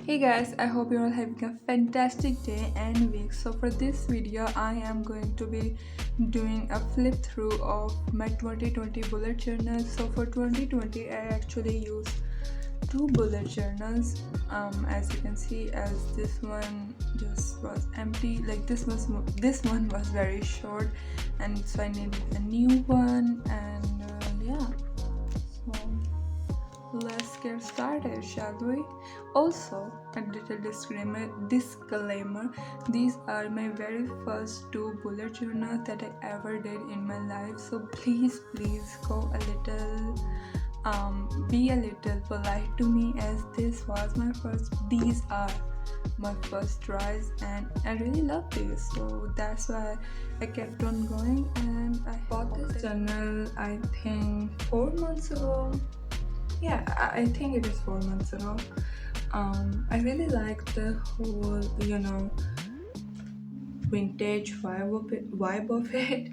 Hey guys, I hope you're all having a fantastic day and week. So for this video, I am going to be doing a flip through of my 2020 bullet journals. So for 2020, I actually used two bullet journals. As you can see, as this one just was empty. Like this one was very short, and so I needed a new one. And yeah, so let's get started, shall we? Also, a little disclaimer, these are my very first two bullet journals that I ever did in my life, so please go a little be a little polite to me, as these are my first tries and I really love these, so that's why I kept on going. And I bought this journal I think 4 months ago. Yeah, I think it is 4 months ago. I really like the whole, vintage vibe of it.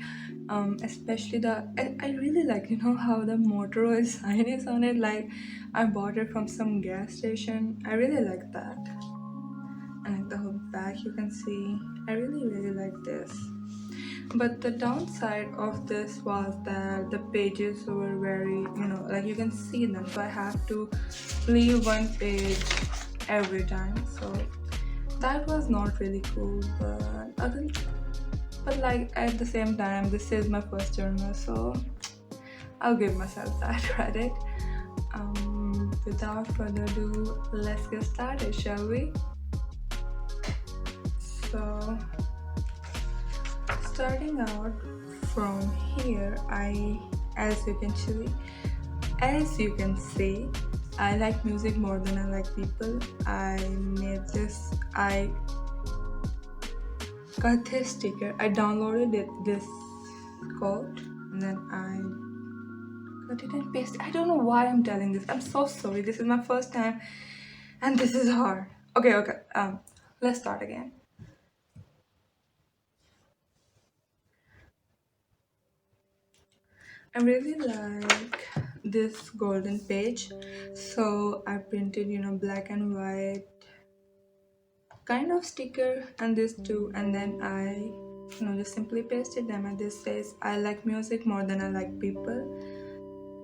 Especially I really like, how the motto sign is on it. Like, I bought it from some gas station. I really like that. And like the whole back, you can see. I really like this. But the downside of this was that the pages were very, like you can see them, so I have to leave one page every time, so that was not really cool. But like at the same time, this is my first journal, so I'll give myself that credit. Without further ado, let's get started, shall we? So starting out from here, as you can see, I like music more than I like people. I got this sticker. I downloaded this code, and then I cut it and pasted. I don't know why I'm telling this. I'm so sorry. This is my first time, and this is hard. Okay. Let's start again. I really like this golden page, so I printed black and white kind of sticker and this too, and then I just simply pasted them, and this says, I like music more than I like people,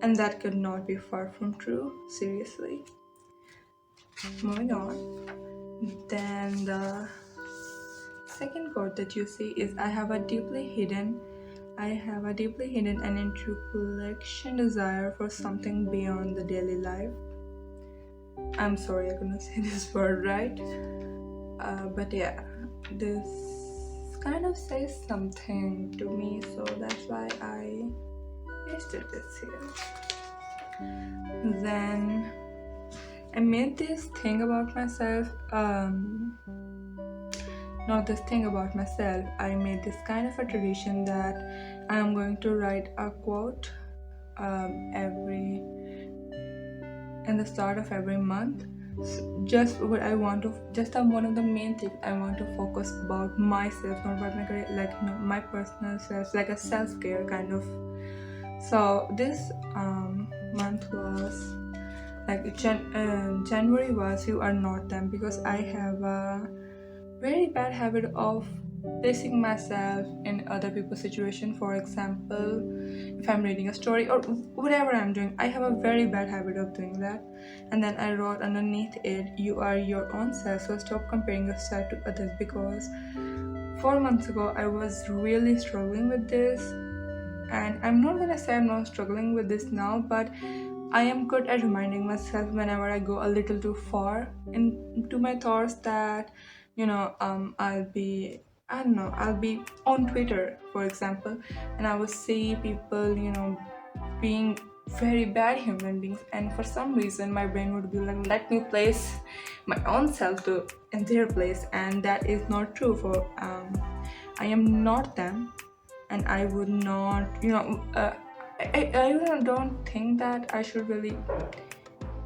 and that could not be far from true, seriously. Moving on, then the second quote that you see is, I have a deeply hidden and intellectual desire for something beyond the daily life. I'm sorry I couldn't say this word right, but yeah, this kind of says something to me, so that's why I pasted this here. Then I made this thing about myself. Not this thing about myself, I made this kind of a tradition that I am going to write a quote in the start of every month. So just one of the main things I want to focus about myself, not about my career, like my personal self, like a self-care kind of. So this month was like January was You Are Not Them, because I have a very bad habit of placing myself in other people's situation. For example, if I'm reading a story or whatever I'm doing, I have a very bad habit of doing that. And then I wrote underneath it, you are your own self, so stop comparing yourself to others, because 4 months ago I was really struggling with this. And I'm not gonna say I'm not struggling with this now, but I am good at reminding myself whenever I go a little too far into my thoughts that I'll be on Twitter, for example, and I will see people being very bad human beings, and for some reason my brain would be like, let me place my own self in their place, and that is not true. For I am not them, and I would not I don't think that I should really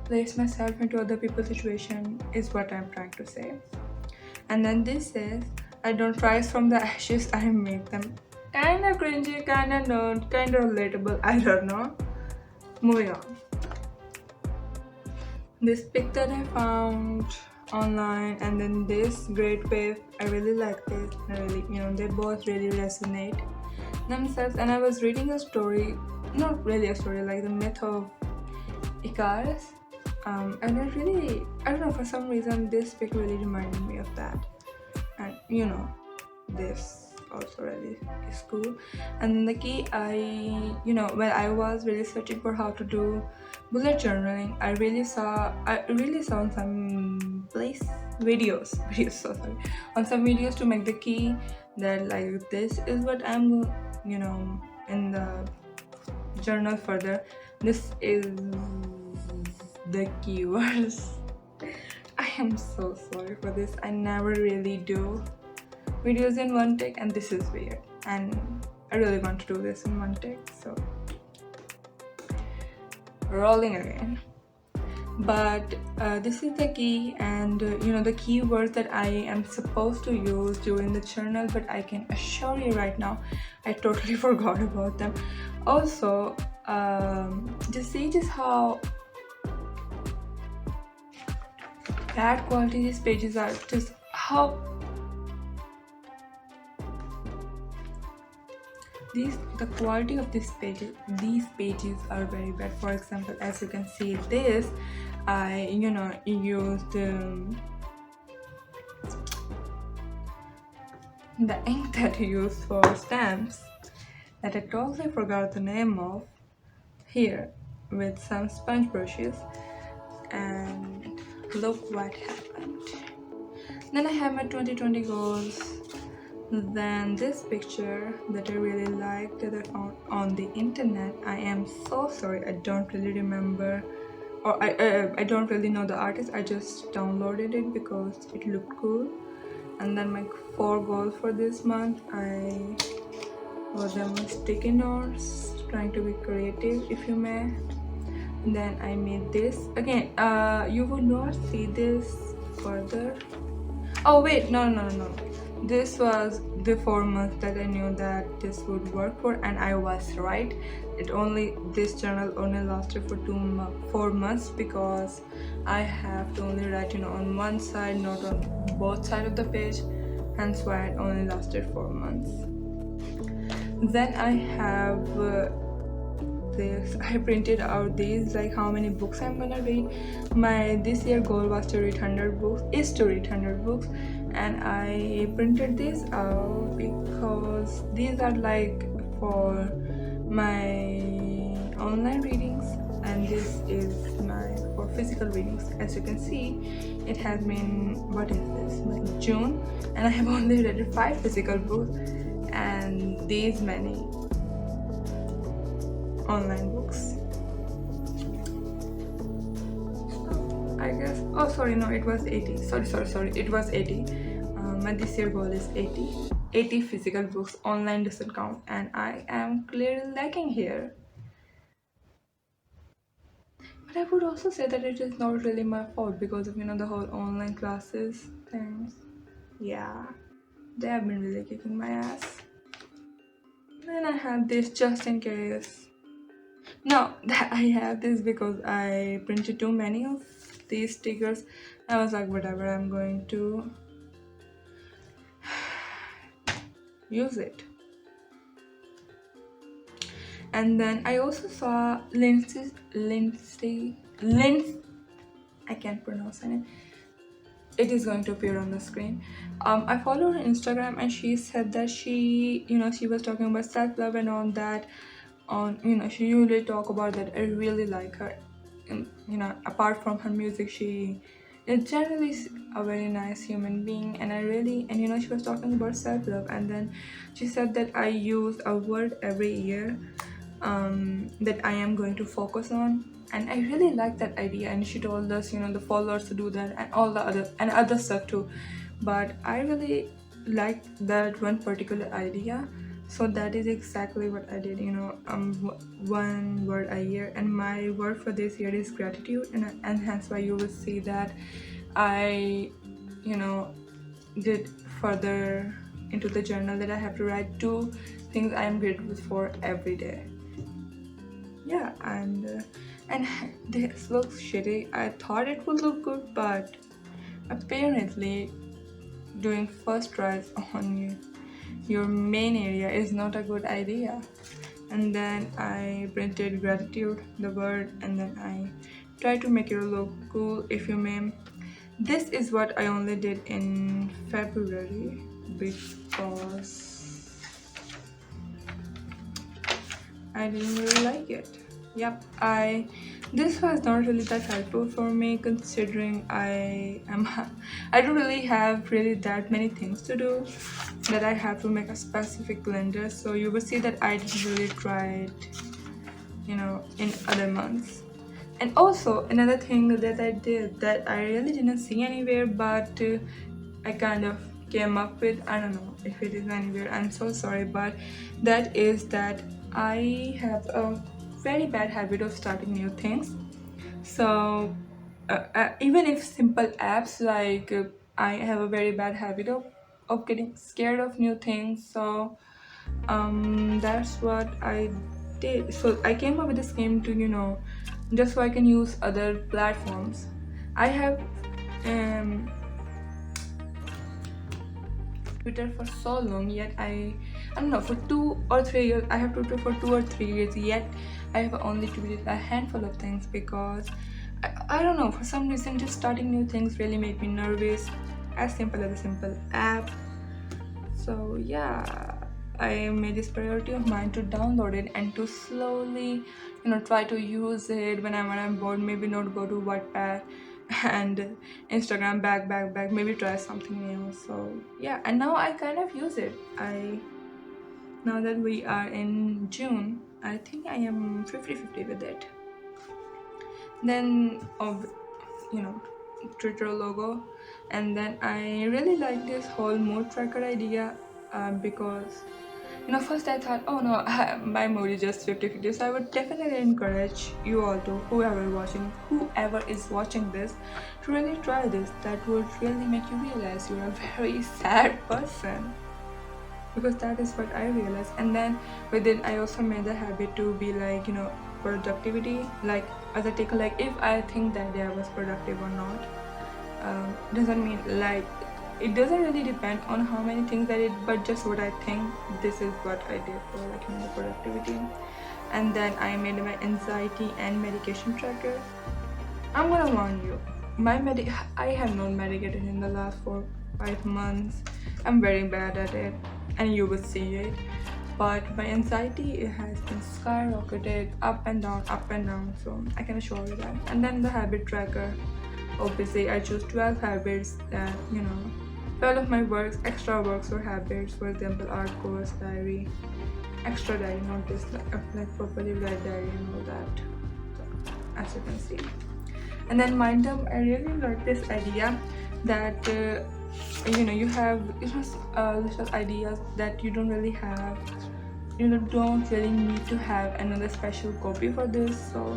place myself into other people's situation, is what I'm trying to say. And then this says, I don't rise from the ashes, I make them. Kinda cringy, kinda nerd, kinda relatable, I don't know. Moving on. This pic that I found online, and then this Great Wave. I really like this. I really, they both really resonate themselves. And I was reading a story, not really a story, like the myth of Icarus. And I don't know, for some reason this pic really reminded me of that. And this also really is cool. And then the key, when I was really searching for how to do bullet journaling, I really saw on some place videos so sorry, on some videos to make the key that like this is what I'm in the journal further. This is the keywords. I am so sorry for this. I never really do videos in one take, and this is weird, and I really want to do this in one take, so rolling again. But this is the key, and the keywords that I am supposed to use during the journal, but I can assure you right now I totally forgot about them. Also, just see just how bad quality these pages are, just how the quality of these pages are very bad. For example, as you can see, this I used the ink that I use for stamps that I totally forgot the name of here, with some sponge brushes, and look what happened. Then I have my 2020 goals. Then this picture that I really liked that I found on the internet. I am so sorry, I don't really remember, or I don't really know the artist. I just downloaded it because it looked cool. And then my 4 goals for this month, I wrote them on sticky notes, trying to be creative, if you may. And then I made this again. You would not see this further. Oh wait, no. This was the 4 months that I knew that this would work for, and I was right. This journal only lasted for 4 months, because I have to only write on one side, not on both sides of the page, hence why it only lasted 4 months. Then I have this. I printed out these, like how many books I'm gonna read. My this year goal was to read 100 books, and I printed this out because these are like for my online readings, and this is my for physical readings. As you can see, it has been, what is this, like June, and I have only read 5 physical books and these many online books. I guess, oh sorry, no, it was 80. Sorry, it was 80. My this year goal is 80 physical books. Online doesn't count, and I am clearly lacking here. But I would also say that it is not really my fault, because of the whole online classes things. Yeah, they have been really kicking my ass. Then I have this just in case. No, I have this because I printed too many of these stickers. I was like, whatever, I'm going to use it. And then I also saw Lindsay, I can't pronounce her name. It is going to appear on the screen. I follow her on Instagram, and she said that she was talking about self-love and all that. She usually talk about that. I really like her, and apart from her music, she is generally a very nice human being, and she was talking about self-love, and then she said that I use a word every year that I am going to focus on, and I really like that idea. And she told us the followers to do that, and all the other stuff too, but I really liked that one particular idea. So that is exactly what I did. One word a year, and my word for this year is gratitude, and hence why you will see that I did further into the journal that I have to write 2 things I am grateful for every day. Yeah, and this looks shitty. I thought it would look good, but apparently doing first tries on your main area is not a good idea. And then I printed gratitude, the word, and then I tried to make it look cool, if you may. This is what I only did in February because I didn't really like it. Yep, this was not really that helpful for me considering I don't really have really that many things to do that I have to make a specific blender. So you will see that I didn't really try it, in other months. And also another thing that I did that I really didn't see anywhere, but I kind of came up with, I don't know if it is anywhere, I'm so sorry, but that is that I have a very bad habit of starting new things. So even if simple apps, like I have a very bad habit of getting scared of new things. So that's what I did. So I came up with this game to, just so I can use other platforms. I have Twitter for so long, yet I don't know, for 2 or 3 years. I have Twitter for 2 or 3 years, yet I have only tweeted a handful of things because I don't know, for some reason just starting new things really make me nervous. As simple as a simple app. So yeah, I made this priority of mine to download it and to slowly, try to use it whenever I'm bored. Maybe not go to Wattpad and Instagram back. Maybe try something new. So yeah, and now I kind of use it. Now that we are in June, I think I am 50-50 with it. Then you know Twitter logo, and then I really like this whole mood tracker idea because first I thought, oh no, my mood is just 50-50. So I would definitely encourage you all to, whoever is watching this, to really try this. That would really make you realize you're a very sad person, because that is what I realized. And then within, I also made the habit to be like, productivity, like as a taker, like if I think that day I was productive or not. Doesn't mean like, it doesn't really depend on how many things I did, but just what I think, this is what I did for the productivity. And then I made my anxiety and medication tracker. I'm gonna warn you, I have not medicated in the last 4-5 months. I'm very bad at it, and you will see it. But my anxiety, it has been skyrocketed up and down, so I can assure you that. And then the habit tracker, obviously I chose 12 habits that 12 of my works, extra works or habits, for example, art course, diary, extra diary, not this like properly read diary and all that. So, as you can see. And then mind dump, I really like this idea that you have little ideas that you don't really have, don't really need to have another special copy for this. So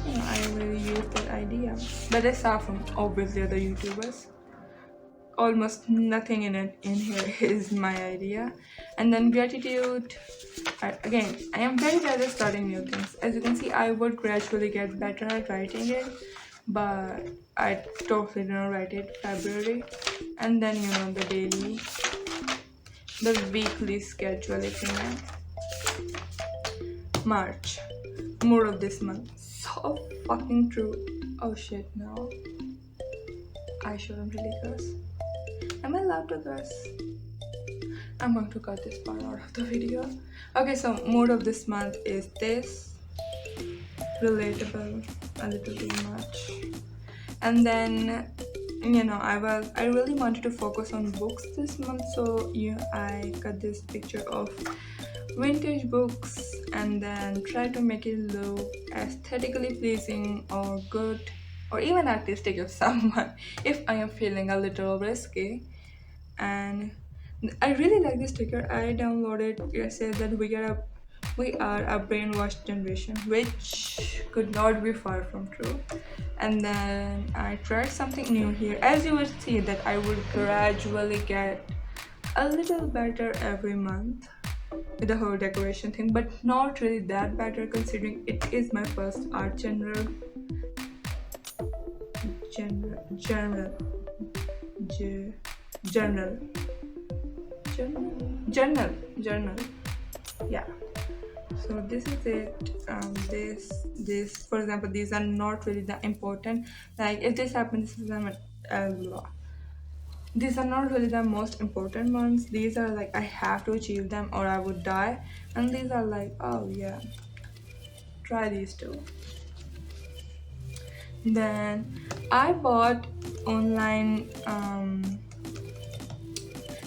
I really use that idea that I saw from obviously other YouTubers. Almost nothing in here is my idea. And then gratitude, again, I am very bad at starting new things. As you can see, I would gradually get better at writing it, but I totally didn't write it February. And then the weekly schedule, if you know. March, more of this month. So fucking true. Oh shit, no, I shouldn't really curse. Am I allowed to curse? I'm going to cut this part out of the video. Okay, so mood of this month is this. Relatable, a little too much. And then I really wanted to focus on books this month, so I cut this picture of vintage books and then try to make it look aesthetically pleasing or good or even artistic if I am feeling a little risky. And I really like this sticker. I downloaded it. Says that we are a brainwashed generation, which could not be far from true. And then I tried something new here. As you will see that I would gradually get a little better every month with the whole decoration thing, but not really that better considering it is my first art genre. J- journal, journal. Yeah. So this is it. This, for example, these are not really that important. Like if this happens, this is blah. These are not really the most important ones. These are like I have to achieve them or I would die. And these are like, oh yeah, try these two. Then I bought online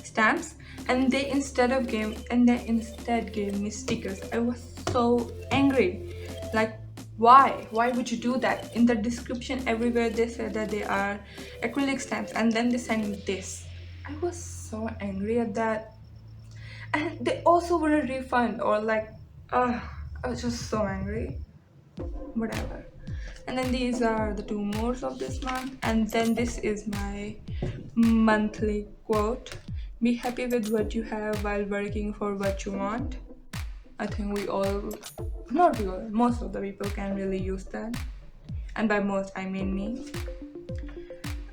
stamps, and they instead gave me stickers. I was so angry. Like, why would you do that? In the description everywhere they said that they are acrylic stamps, and then they sent me this. I was so angry at that. And they also wouldn't refund, or like, I was just so angry. Whatever. And then these are the two more of this month, and then this is my monthly quote: be happy with what you have while working for what you want. I think we all, not we all, most of the people can really use that, and by most I mean me.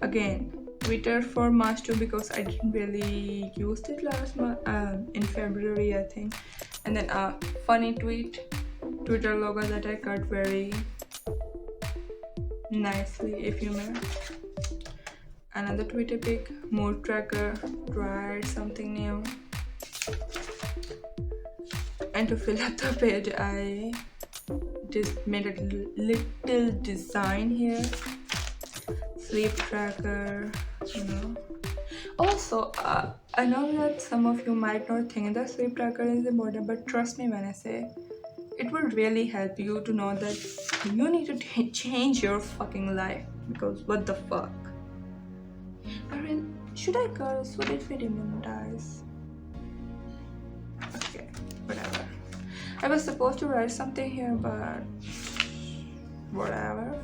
Again, Twitter for March 2 because I didn't really use it last month, in February I think. And then a funny Twitter logo that I cut very nicely, if you may. Another Twitter pic, mood tracker, tried something new. And to fill up the page, I just made a little design here. Sleep tracker, you know. Also, I know that some of you might not think that sleep tracker is important, but trust me when I say it will really help you to know that you need to change your fucking life, because what the fuck. I mean, should I curse? Would it be demonetized? Okay, whatever. I was supposed to write something here, but whatever.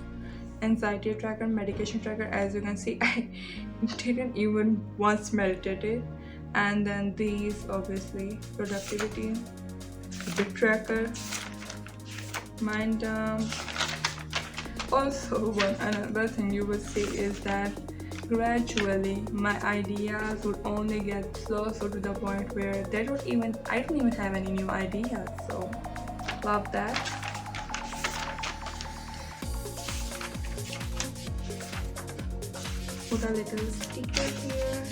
Anxiety tracker, medication tracker. As you can see, I didn't even once meditated. And then these, obviously, productivity, the tracker, mind dump. Also, another thing you will see is that gradually my ideas would only get closer to the point where I don't even have any new ideas. So love that. Put a little sticker here.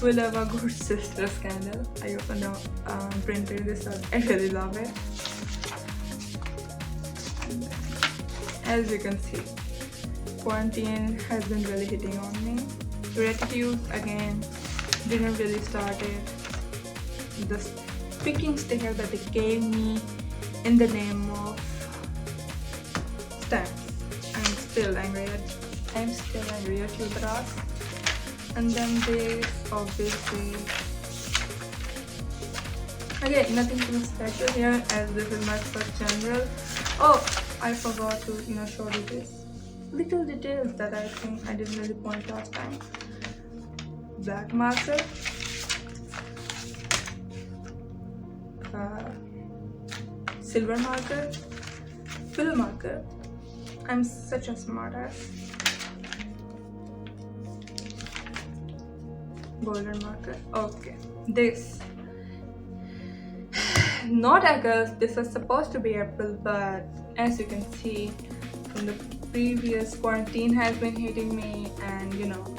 We love a good sister scandal. I also printed this out. I really love it. As you can see, quarantine has been really hitting on me. Gratitude, again, didn't really start it. The freaking sticker that they gave me in the name of stamps. I'm still angry at you, Bras. And then this, obviously, again, nothing too special here, as this is my first general. Oh, I forgot to show you this little details that I think I didn't really point last time. Black marker, silver marker, fill marker. I'm such a smartass. Golden marker. Okay, this. Not August, this was supposed to be April, but as you can see from the previous, quarantine has been hitting me, and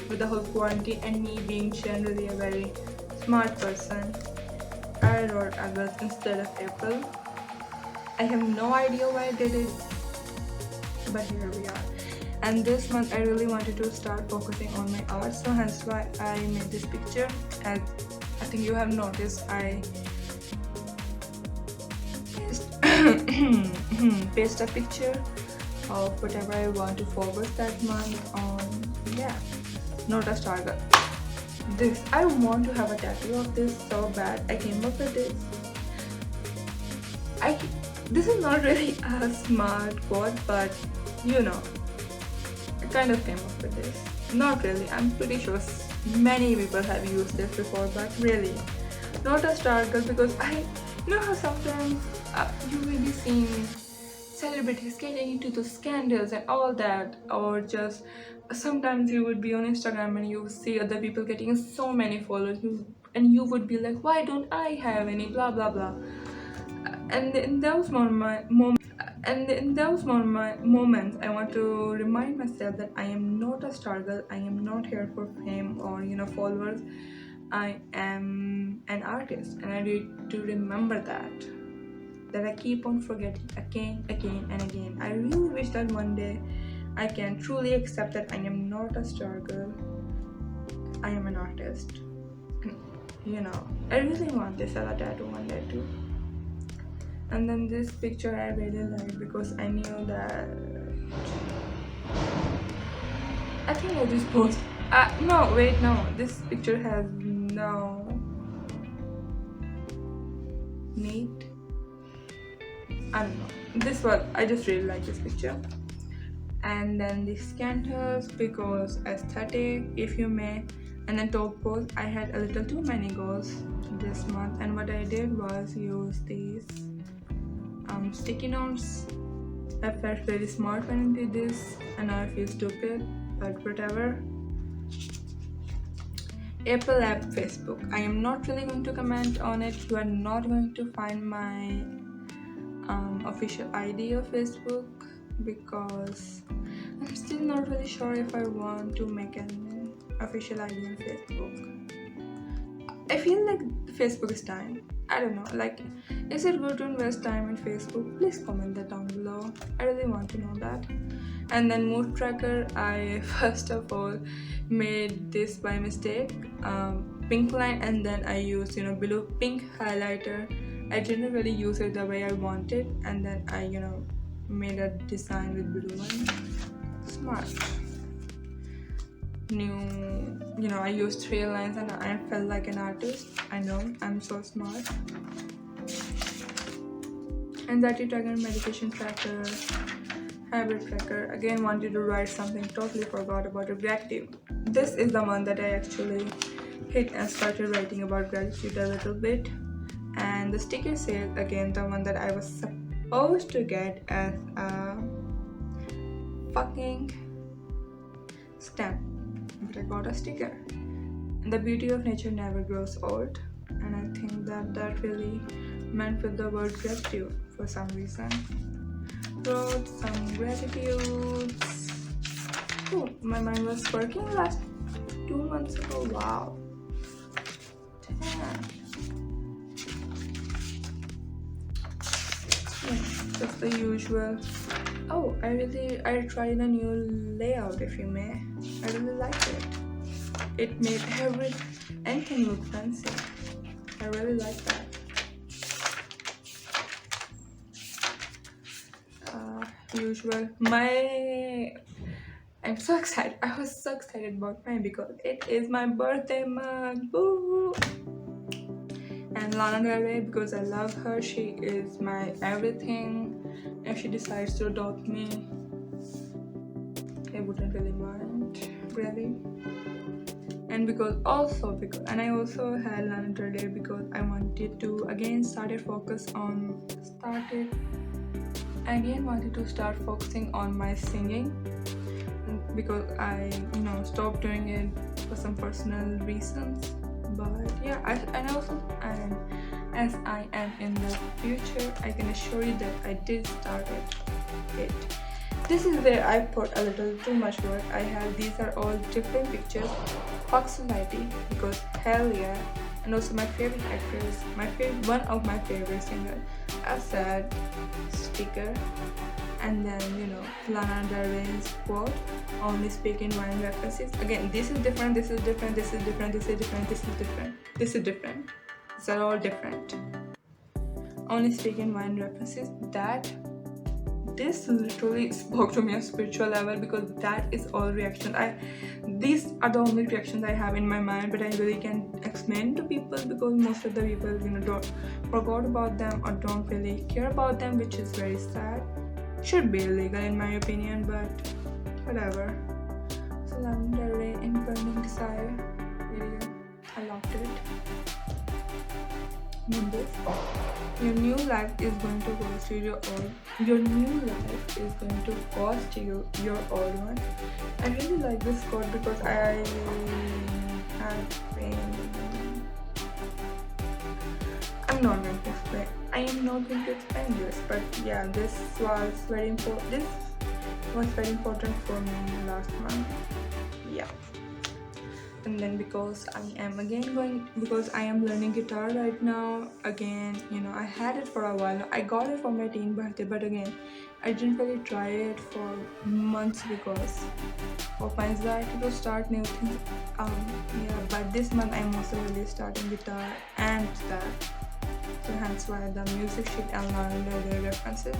with the whole quarantine and me being generally a very smart person, I wrote August instead of April. I have no idea why I did it, but here we are. And this month I really wanted to start focusing on my art, so hence why I made this picture. As I think you have noticed, I paste a picture of whatever I want to focus that month on. Yeah, not a starter. This, I want to have a tattoo of this so bad. I came up with this. This is not really a smart quote, but I kind of came up with this. Not really. I'm pretty sure many people have used this before, but really not a starter, because I know how sometimes you will be seeing celebrities getting into the scandals and all that, or just sometimes you would be on Instagram and you see other people getting so many followers, and you would be like, why don't I have any, blah blah blah. And in those moments, I want to remind myself that I am not a star girl. I am not here for fame or followers. I am an artist, and I need to remember that I keep on forgetting again, and again. I really wish that one day I can truly accept that I am not a star girl. I am an artist. I really want this as a tattoo one day too. And then this picture I really like because I knew that. I think I just post. No, wait, no. This picture has no need. I don't know. I just really like this picture. And then the scanters because aesthetic, if you may. And then top goals, I had a little too many goals this month, and what I did was use these sticky notes. I felt very smart when I did this, and now I feel stupid, but whatever. Apple app Facebook. I am not really going to comment on it. You are not going to find my official ID of Facebook because I'm still not really sure if I want to make an official ID on Facebook. I feel like Facebook is dying. I don't know, like, is it good to invest time in Facebook? Please comment that down below. I really want to know that. And then mood tracker, I first of all made this by mistake, pink line, and then I used below pink highlighter. I didn't really use it the way I wanted, and then I made a design with blue one. Smart. I used 3 lines and I felt like an artist. I know, I'm so smart. Anxiety tracker, meditation tracker, habit tracker. Again, wanted to write something, totally forgot about it. Gratitude. This is the one that I actually hit and started writing about gratitude a little bit. And the sticker says, again, the one that I was supposed to get as a fucking stamp, but I got a sticker. And the beauty of nature never grows old, and I think that really meant with the word gratitude for some reason. Wrote some gratitudes. Oh, my mind was working last 2 months ago. Wow. Damn. Just the usual. Oh, I tried a new layout, if you may. I really like it. It made anything look fancy. I really like that. Usual. I'm so excited. I was so excited about mine because it is my birthday month. Boo! And Lana Del Rey, because I love her. She is my everything. If she decides to adopt me, I wouldn't really mind, really. And I also had Lana Del Rey because I wanted to again start focusing on my singing, because I stopped doing it for some personal reasons. But yeah, as I am in the future, I can assure you that I did start it. This is where I put a little too much work. These are all different pictures. Fuck society, because hell yeah. And also my favorite actors, one of my favorite singers, a sad sticker. And then Lana Del Rey's quote, only speak in wine references. Again, this is different, this is different, this is different, this is different, this is different, this is different. These are all different. Only speak in wine references. This literally spoke to me on a spiritual level, because that is all reaction. These are the only reactions I have in my mind, but I really can't explain to people because most of the people don't forgot about them or don't really care about them, which is very sad. Should be illegal in my opinion, but whatever. So Lana Del Rey in Burning Desire video, I loved it. in this. Your new life is going to cost you your old. Your new life is going to cost you your old one. I really like this quote because I have been. I'm not going to explain. I am not going to explain this, but yeah, this was very important. This was very important for me last month. Yeah. And then because I am learning guitar right now again, I had it for a while now. I got it for my teen birthday, but again I didn't really try it for months because of my anxiety to start new things. Yeah, but this month I'm also really starting guitar and that, so hence why the music sheet and learn the references.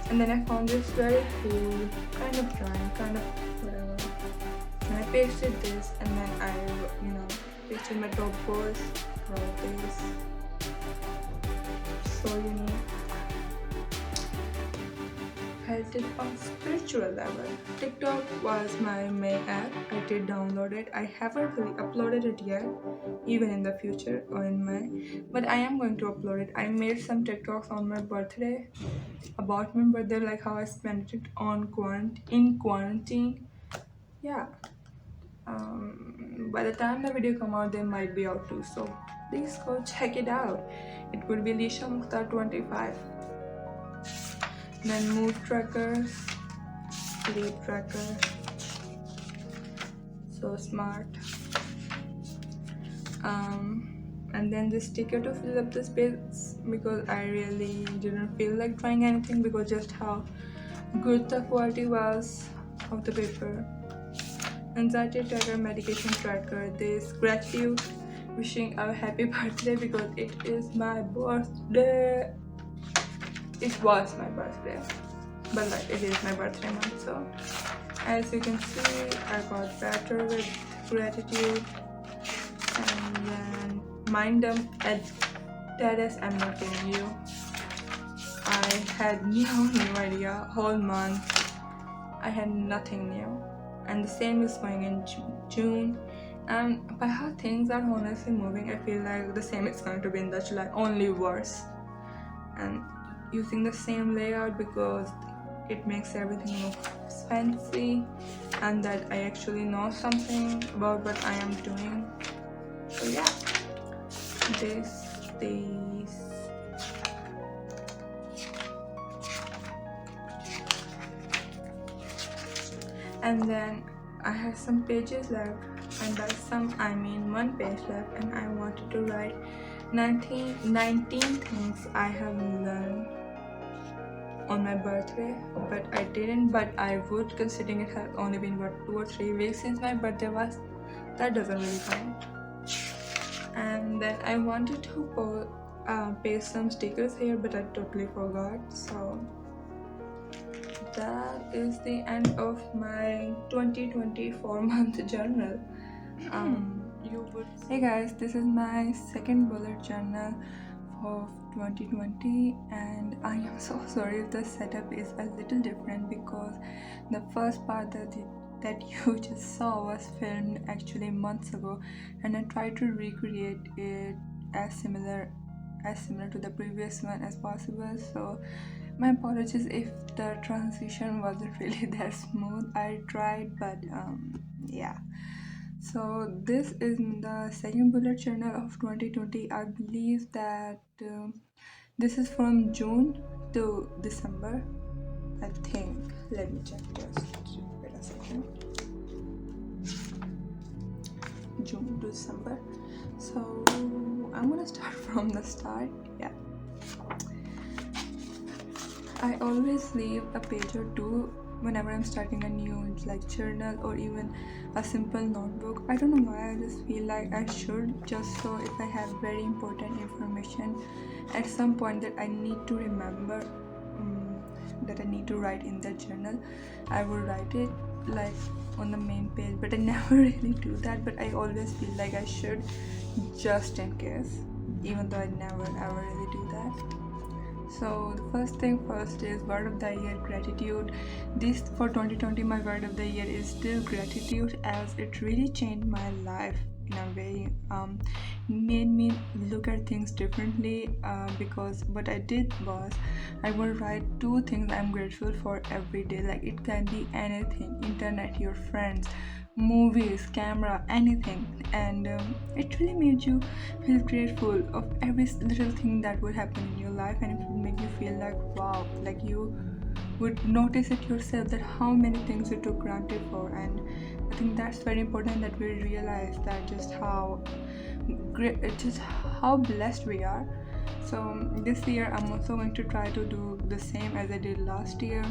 And then I found this very cool, kind of drawing, kind of whatever. And I pasted this, and then I, pasted my top goals, wrote this. So unique. Felt it on spiritual level. TikTok was my main app. I did download it. I haven't really uploaded it yet, even in the future or in May. But I am going to upload it. I made some TikToks on my birthday, about my birthday, like how I spent it in quarantine. Yeah. By the time the video come out, they might be out too, so please go check it out. It would be Lisha Mukhtar 25. Then mood trackers, sleep tracker, so smart. And then this sticker to fill up the space because I really didn't feel like trying anything because just how good the quality was of the paper. Anxiety tracker, medication tracker, this gratitude, wishing a happy birthday because it is my birthday. It was my birthday, but like it is my birthday month. So as you can see, I got better with gratitude. And then mind dump at status, I'm not kidding you. I had no new idea whole month. I had nothing new. And the same is going in June. And by how things are honestly moving, I feel like the same is going to be in the July, only worse. And using the same layout because it makes everything look fancy and that I actually know something about what I am doing. So yeah, these. And then I have some pages left, and by some I mean one page left, and I wanted to write 19 things I have learned on my birthday, but I didn't. But I would, considering it has only been 2 or 3 weeks since my birthday was. That doesn't really count. And then I wanted to paste some stickers here, but I totally forgot. So that is the end of my 2024 month journal. Hey guys, this is my second bullet journal of 2020, and I am so sorry if the setup is a little different because the first part that you just saw was filmed actually months ago, and I tried to recreate it as similar to the previous one as possible. So my apologies if the transition wasn't really that smooth. I tried, but yeah. So this is the second bullet journal of 2020. I believe that this is from June to December, I think. Let me check, just wait a second. June to December. So I'm gonna start from the start. Yeah, I always leave a page or two whenever I'm starting a new journal or even a simple notebook. I don't know why, I just feel like I should, just so if I have very important information at some point that I need to remember, that I need to write in the journal, I will write it on the main page. But I never really do that, but I always feel like I should, just in case, even though I never ever really do that. So the first thing first is word of the year, gratitude. This for 2020, my word of the year is still gratitude, as it really changed my life in a way made me look at things differently, because what I did was I would write two things I'm grateful for every day. Like it can be anything: internet, your friends, movies, camera, anything. And it really made you feel grateful of every little thing that would happen in your life, and it would make you feel like wow, like you would notice it yourself that how many things you took granted for. And I think that's very important, that we realize that just how great, just how blessed we are. So this year I'm also going to try to do the same as I did last year.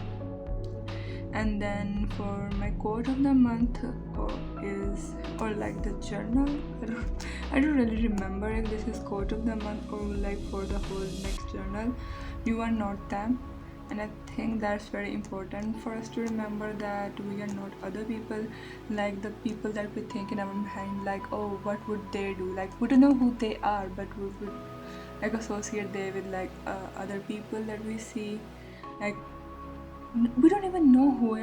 And then for my quote of the month, or like the journal, I don't really remember if this is quote of the month or like for the whole next journal. You are not them. And I think that's very important for us to remember, that we are not other people, like the people that we think in our mind, like oh, what would they do, like we don't know who they are, but we would like associate they with like other people that we see. Like we don't even know who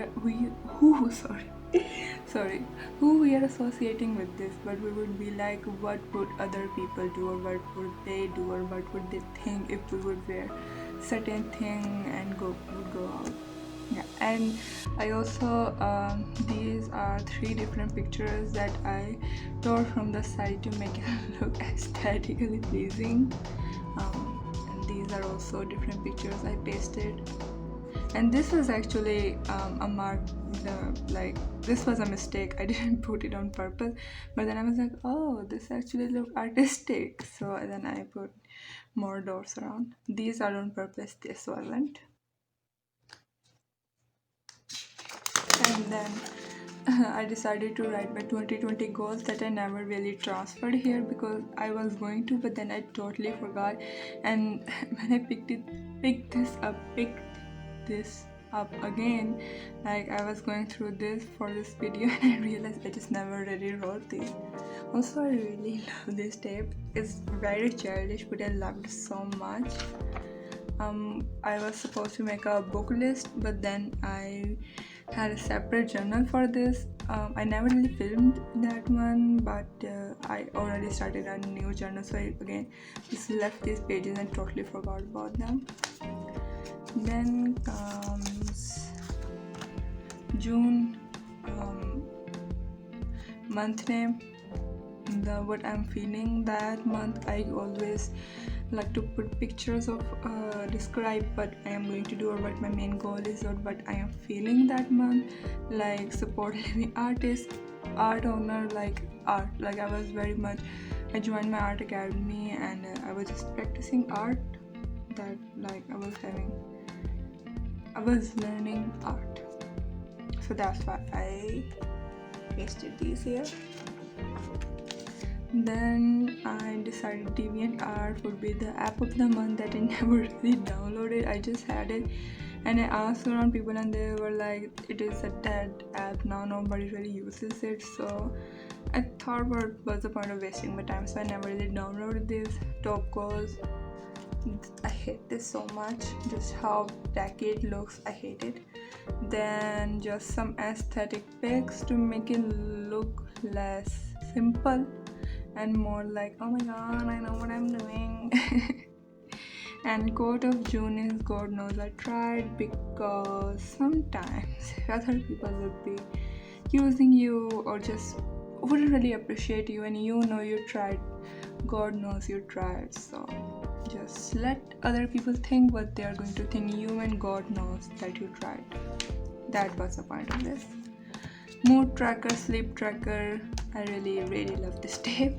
sorry, who we are associating with this, but we would be like, what would other people do, or what would they do, or what would they think if we would wear certain thing and would go out. Yeah. And I also these are three different pictures that I tore from the site to make it look aesthetically pleasing. And these are also different pictures I pasted. And this was actually a mark, like this was a mistake. I didn't put it on purpose, but then I was like, oh, this actually looked artistic, so then I put more dots around. These are on purpose, this wasn't. And then I decided to write my 2020 goals that I never really transferred here, because I was going to, but then I totally forgot. And when I picked this up again, like I was going through this for this video, and I realized I just never really wrote these. Also, I really love this tape. It's very childish, but I loved it so much. I was supposed to make a book list, but then I had a separate journal for this. I never really filmed that one, but I already started a new journal, so I again just left these pages and totally forgot about them. Then comes June, month name, what I'm feeling that month. I always like to put pictures of describe what I am going to do, or what my main goal is, or what I am feeling that month. Like support living artists, art owner, like art. Like I joined my art academy, and I was just practicing art. That like I was learning art, so that's why I pasted these here. Then I decided DeviantArt would be the app of the month that I never really downloaded. I just had it, and I asked around people, and they were like, it is a dead app now, nobody really uses it. So I thought, what was the point of wasting my time? So I never really downloaded this. Top goals, I hate this so much, just how tacky it looks. I hate it. Then just some aesthetic pics to make it look less simple and more like, oh my god, I know what I'm doing. And quote of June is, God knows I tried, because sometimes other people would be using you, or just wouldn't really appreciate you, and you know you tried. God knows you tried. So just let other people think what they are going to think you, and God knows that you tried. That was the point of this. Mood tracker, sleep tracker. I really love this tape,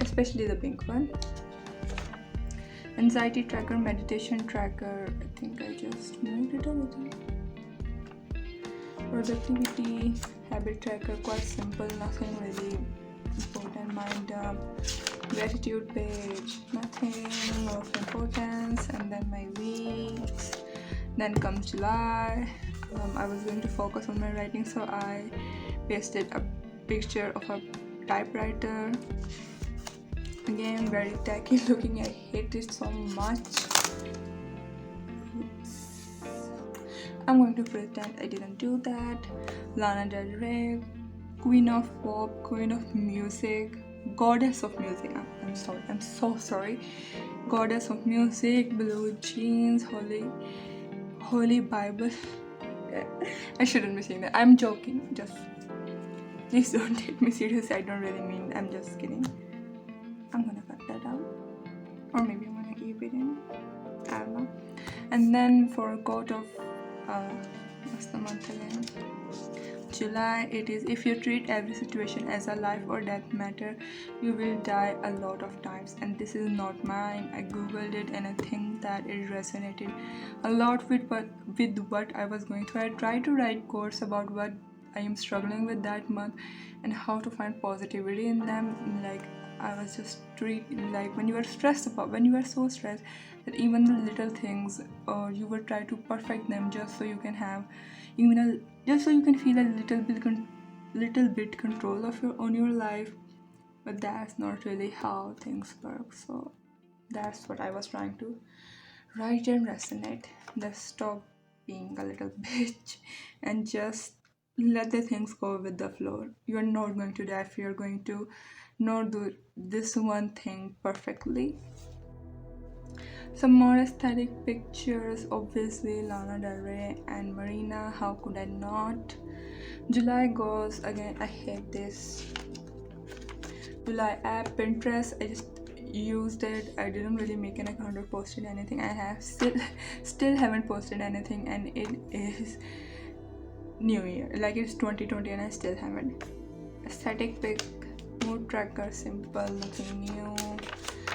especially the pink one. Anxiety tracker, meditation tracker. I think I just moved it a little. Productivity, habit tracker, quite simple, nothing really important. Mind gratitude page, nothing of importance. And then my weeks. Then comes July. I was going to focus on my writing, so I pasted a picture of a typewriter. Again, very tacky looking. I hate it so much. Oops. I'm going to pretend I didn't do that. Lana Del Rey, Queen of Pop, Queen of Music. goddess of music. I'm sorry, I'm so sorry. Goddess of music, blue jeans, holy Bible. I shouldn't be saying that. I'm joking. Just please don't take me seriously. I don't really mean. I'm just kidding. I'm gonna cut that out, or maybe I'm gonna keep it in. I don't know. And then for a quote of what's the month again? July. It is, if you treat every situation as a life or death matter, you will die a lot of times. And this is not mine. I googled it and I think that it resonated a lot with what I was going through. I tried to write quotes about what I am struggling with that month and how to find positivity in them. Like I was just like when you are so stressed that even the little things, or you will try to perfect them just so you can have just so you can feel a little bit control of your life. But that's not really how things work. So that's what I was trying to write and resonate. Just stop being a little bitch and just let the things go with the flow. You're not going to die if you're going to not do this one thing perfectly. Some more aesthetic pictures, obviously Lana Del Rey and Marina. How could I not? July goes again. I hate this. July app, Pinterest. I just used it. I didn't really make an account or posted anything. I have still haven't posted anything, and it is New Year. Like it's 2020 and I still haven't. Aesthetic pic, mood tracker, simple, nothing new.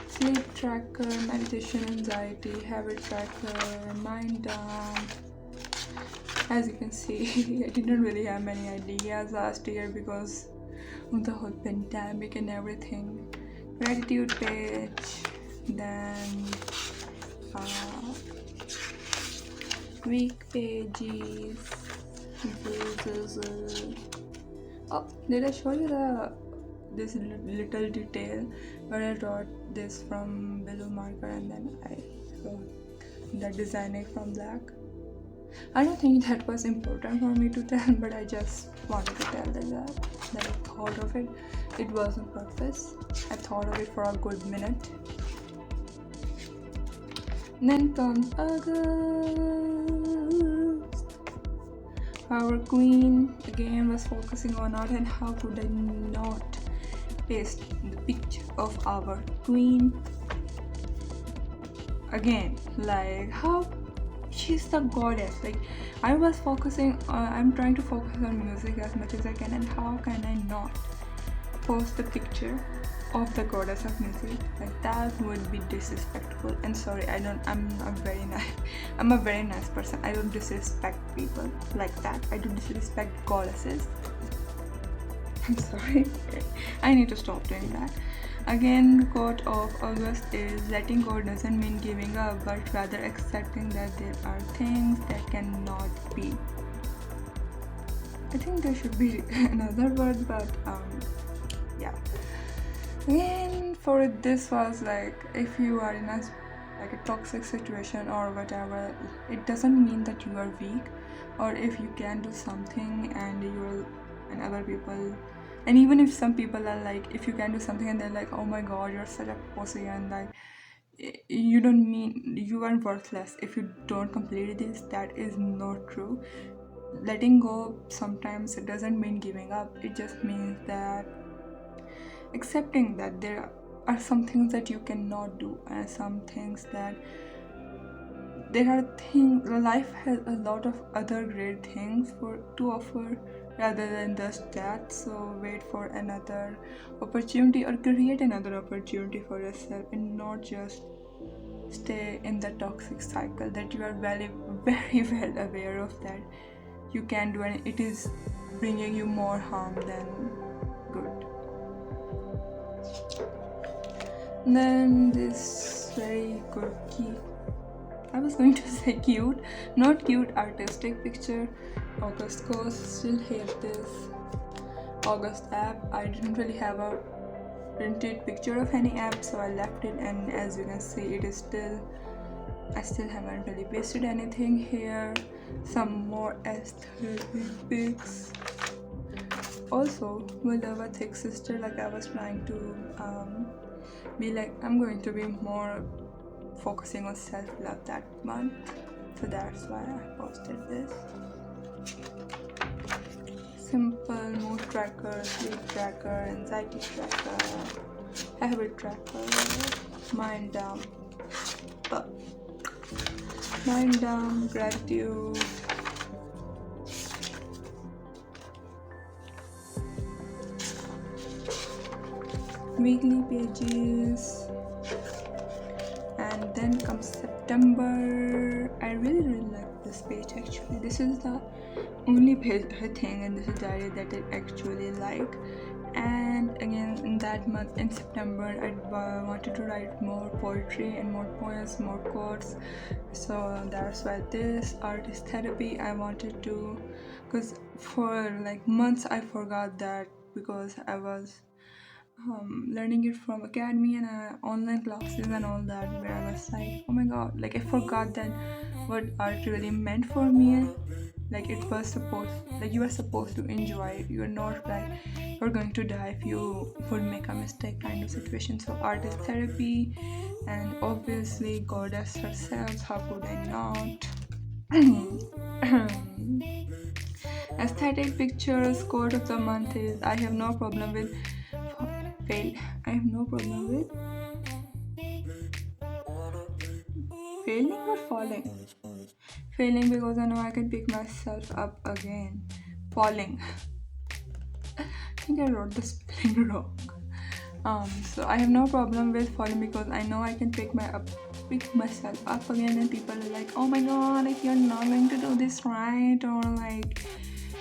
Sleep tracker, meditation, anxiety, habit tracker, mind dump. As you can see, I didn't really have many ideas last year because of the whole pandemic and everything. Gratitude page, then week pages, oh, did I show you this little detail where I wrote this from blue marker and then I wrote the designing from black? I don't think that was important for me to tell, but I just wanted to tell that I thought of it. It was on purpose. I thought of it for a good minute. And then comes August. Our queen again was focusing on art, and how could I not paste the picture of our queen again? Like how she's the goddess. Like I was focusing I'm trying to focus on music as much as I can, and how can I not post the picture of the goddess of music? Like that would be disrespectful. And sorry, I'm a very nice person. I don't disrespect people like that. I do disrespect goddesses. I'm sorry. I need to stop doing that. Again, the quote of August is, letting go doesn't mean giving up, but rather accepting that there are things that cannot be. I think there should be another word, but yeah. Again, for this was like, if you are in a toxic situation or whatever, it doesn't mean that you are weak, or if you can do something and other people. And even if some people are like, if you can do something and they're like, oh my god, you're such a pussy, and like, you don't mean you are worthless if you don't complete this. That is not true. Letting go sometimes it doesn't mean giving up. It just means that accepting that there are some things that you cannot do, and some things that life has a lot of other great things to offer rather than just that. So wait for another opportunity or create another opportunity for yourself, and not just stay in the toxic cycle that you are very, very well aware of that you can do, and it is bringing you more harm than good. And then this very good I was going to say cute, not cute, artistic picture. August goes, still hate this August app. I didn't really have a printed picture of any app, so I left it, and as you can see, I still haven't really pasted anything here. Some more aesthetic pics. also with our thick sister, like I was trying to be like I'm going to be more focusing on self-love that month, so that's why I posted this. Simple mood tracker, sleep tracker, anxiety tracker, habit tracker, mind dump, gratitude, weekly pages. And then comes September. I really like this page actually. This is the only page I think in this diary that I actually like. And again, in that month, in September, I wanted to write more poetry and more poems, more quotes. So that's why this artist therapy I wanted to, because for like months I forgot that because I was learning it from academy and online classes and all that, where I was like, oh my god, like I forgot that what art really meant for me. Like it was supposed, like you are supposed to enjoy it. You are not like you're going to die if you would make a mistake kind of situation. So art is therapy, and obviously goddess herself. How could I not? Aesthetic pictures. Quote of the month is I have no problem with fail. I have no problem with failing or falling. Failing because I know I can pick myself up again. Falling. I think I wrote the spelling wrong. So I have no problem with falling because I know I can pick myself up again, and people are like, oh my god, like you're not going to do this right, or like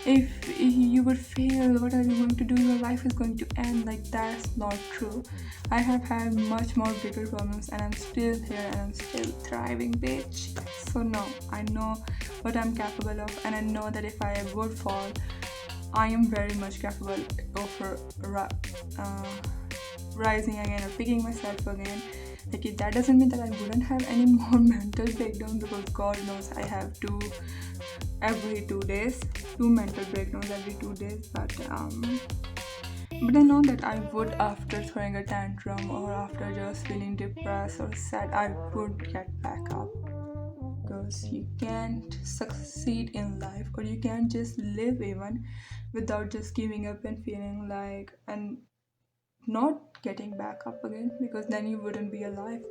if you would fail, what are you going to do? Your life is going to end. Like that's not true. I have had much more bigger problems and I'm still here and I'm still thriving, bitch. So no, I know what I'm capable of, and I know that if I would fall, I am very much capable of rising again or picking myself again. Like that doesn't mean that I wouldn't have any more mental breakdowns, because God knows I have two mental breakdowns every 2 days. But I know that I would, after throwing a tantrum or after just feeling depressed or sad, I would get back up. Because you can't succeed in life, or you can't just live even without just giving up and feeling like and not getting back up again, because then you wouldn't be alive.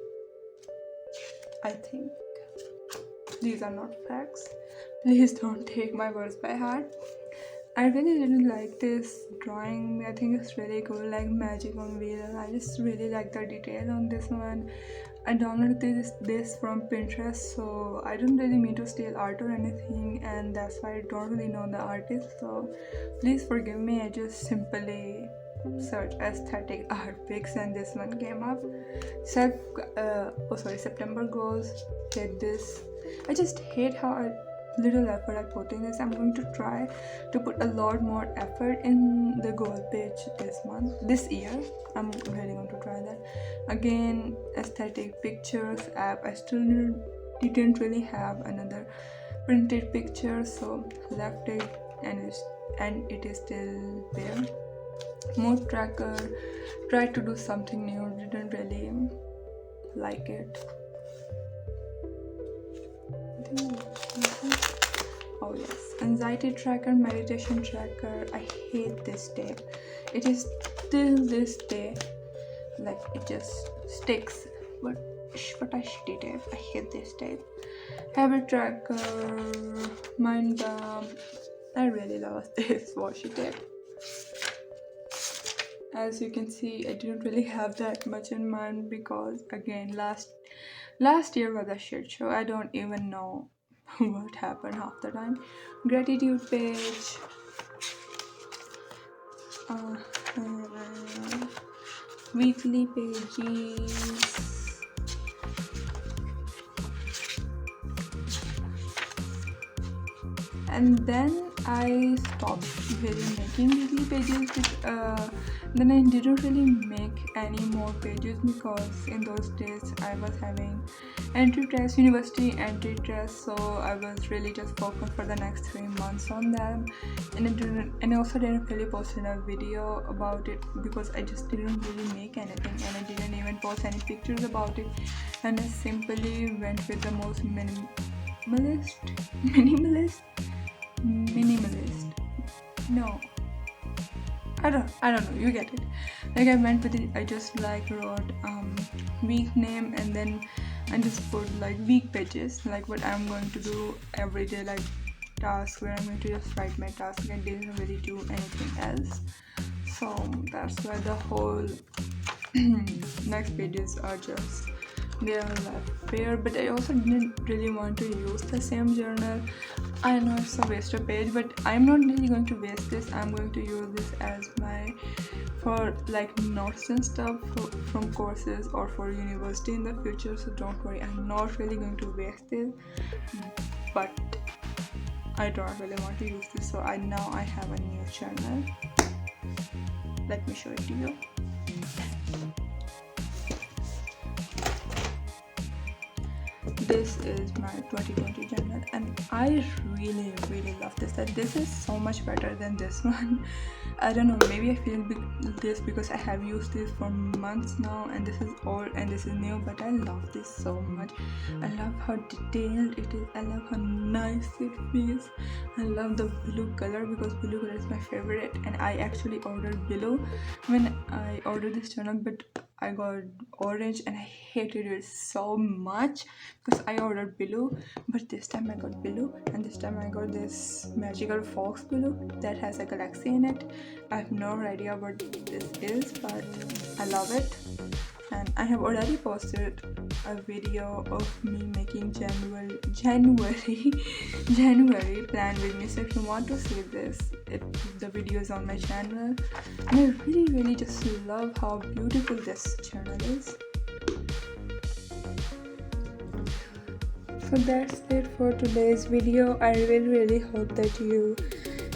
I think these are not facts. Please don't take my words by heart. I really like this drawing. I think it's really cool, like magic on wheel. I just really like the detail on this one. I downloaded this from Pinterest, so I don't really mean to steal art or anything, and that's why I don't really know the artist. So please forgive me. I just simply search aesthetic art pics and this one came up. September goals. Hate this. I just hate how little effort I put in this. I'm going to try to put a lot more effort in the goal page this year. I'm really going to try that. Again, aesthetic pictures app. I still didn't really have another printed picture, so left it and it is still there. Mood tracker. Tried to do something new. Didn't really like it. Oh yes, anxiety tracker, meditation tracker. I hate this day. It is still this day, like it just sticks. But I shitty day. I hate this day. Habit tracker, mind dump. I really love this washi tape. As you can see, I didn't really have that much in mind because again, last year was a shit show. I don't even know what happened half the time. Gratitude page. Weekly pages. And then I stopped really making weekly pages then I didn't really make any more pages because in those days I was having university entry test, so I was really just focused for the next 3 months on them, and I also didn't really post a video about it because I just didn't really make anything, and I didn't even post any pictures about it, and I simply went with the most minimalist no, I don't know, you get it. Like I went with it, I just like wrote week name, and then I just put like week pages, like what I'm going to do every day, like task where I'm going to just write my task and didn't really do anything else. So that's why the whole next pages are just, they are left bare. But I also didn't really want to use the same journal. I know it's a waste of page, but I'm not really going to waste this. I'm going to use this as my, for like notes and stuff from courses or for university in the future, so don't worry, I'm not really going to waste it. But I don't really want to use this, so now I have a new journal. Let me show it to you. This is my 2020 journal, and I really love this. That this is so much better than this one. I don't know, maybe I feel this because I have used this for months now, and this is old and this is new, but I love this so much. I love how detailed it is. I love how nice it feels. I love the blue color because blue color is my favorite, and I actually ordered blue when I ordered this journal, but I got orange and I hated it so much because I ordered blue, but this time I got blue, and this time I got this magical fox blue that has a galaxy in it. I have no idea what this is, but I love it. And I have already posted a video of me making January plan with me, so if you want to see this, the video is on my channel. And I really just love how beautiful this journal is. So that's it for today's video. I really hope that you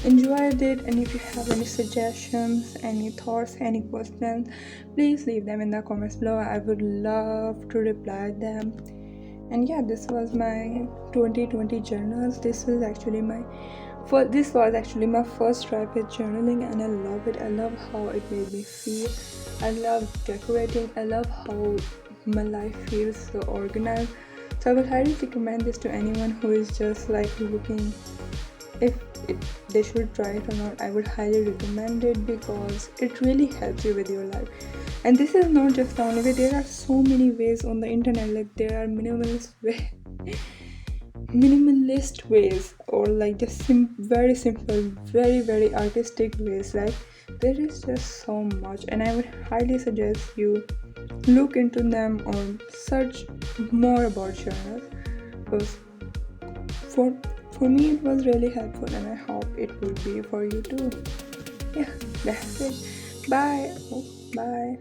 enjoyed it, and if you have any suggestions, any thoughts, any questions, please leave them in the comments below. I would love to reply them. And yeah, this was my 2020 journals. This was actually my first try with journaling, and I love it. I love how it made me feel. I love decorating. I love how my life feels so organized. So I would highly recommend this to anyone who is just like looking if they should try it or not. I would highly recommend it because it really helps you with your life. And this is not just the only way. There are so many ways on the internet. Like there are minimalist ways, or like just very simple, very artistic ways. Like there is just so much, and I would highly suggest you look into them or search more about journals, because for me it was really helpful, and I hope it will be for you too. Yeah, that's it. Bye. Bye.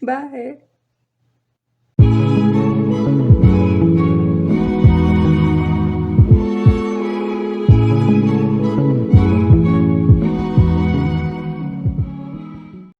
Bye.